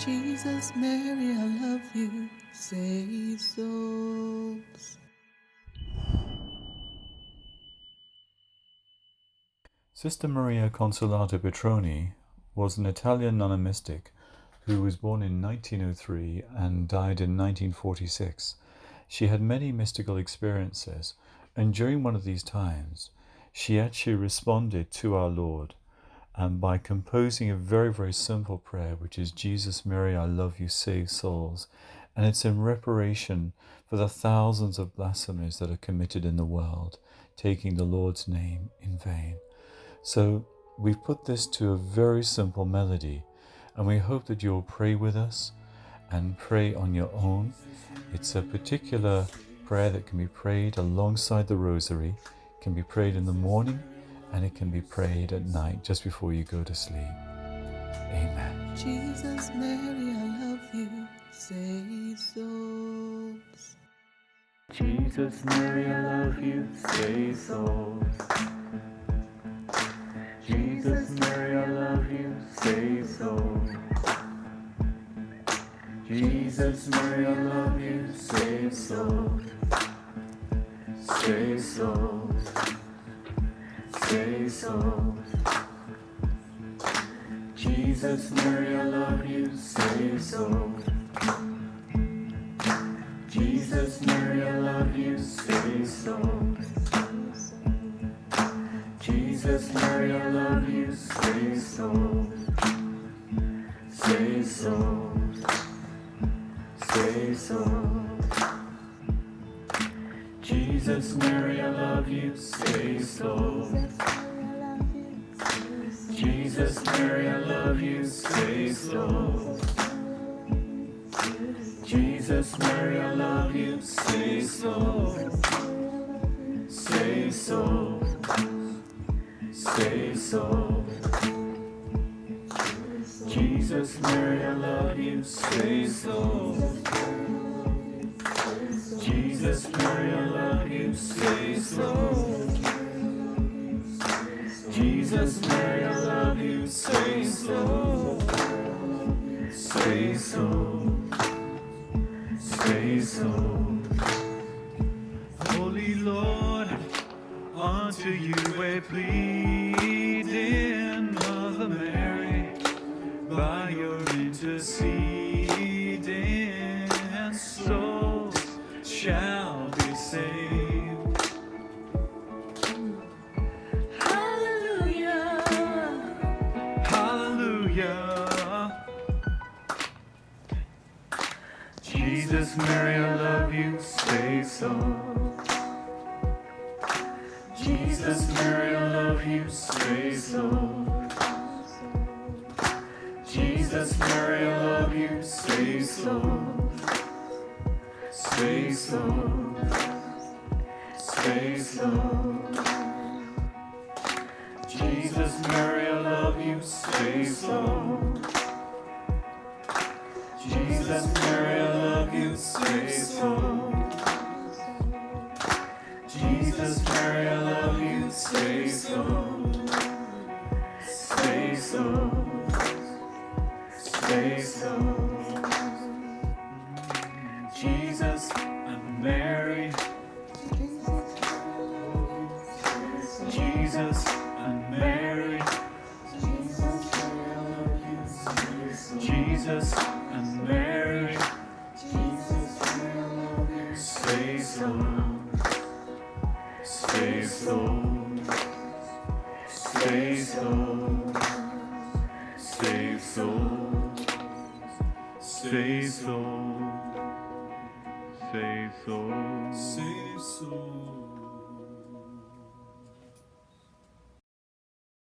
Jesus, Mary, I love you, save souls. Sister Maria Consolata Betrone was an Italian nun and mystic who was born in 1903 and died in 1946. She had many mystical experiences, and during one of these times, she actually responded to our Lord by composing a very, very simple prayer, which is, Jesus, Mary, I love you, save souls. And it's in reparation for the thousands of blasphemies that are committed in the world, taking the Lord's name in vain. So we've put this to a very simple melody, and we hope that you'll pray with us and pray on your own. It's a particular prayer that can be prayed alongside the rosary, can be prayed in the morning, and it can be prayed at night just before you go to sleep. Amen. Jesus, Mary, I love you, save souls. Jesus, Mary, I love you, save souls. Jesus, Mary, I love you, save souls. Jesus, Mary, I love you, save souls. Save souls. Save souls. Jesus, Mary, I love you, save souls. Jesus, Mary, I love you, save souls. Jesus, Mary, I love you, save souls. Save souls. Save souls. Jesus, Mary, I love you, save souls. Jesus, Mary, I love you, save souls. Jesus, Mary, I love you, save souls. Save souls. Save souls. Jesus, Mary, I love you, save souls. Jesus, Mary, I love you, save souls. Jesus, Mary, I love you, save souls. Save souls. Save souls. Holy Lord, unto you we're pleading, Mother Mary, by your interceding, souls shall be saved. Hallelujah. Hallelujah. Jesus, Mary, I love you, save souls. Jesus, Mary, I love you, save souls. Jesus, Mary, I love you, save souls. Save souls. Save souls. Jesus, Mary, I love you, save souls. Jesus, Mary, I love you, save souls. Jesus, Mary, I love you, save souls. Save souls. Save souls. Jesus and Mary. Jesus and Mary. Jesus and Mary. Save souls. Save souls. Save souls. Save souls. Save souls. Save souls. Save souls.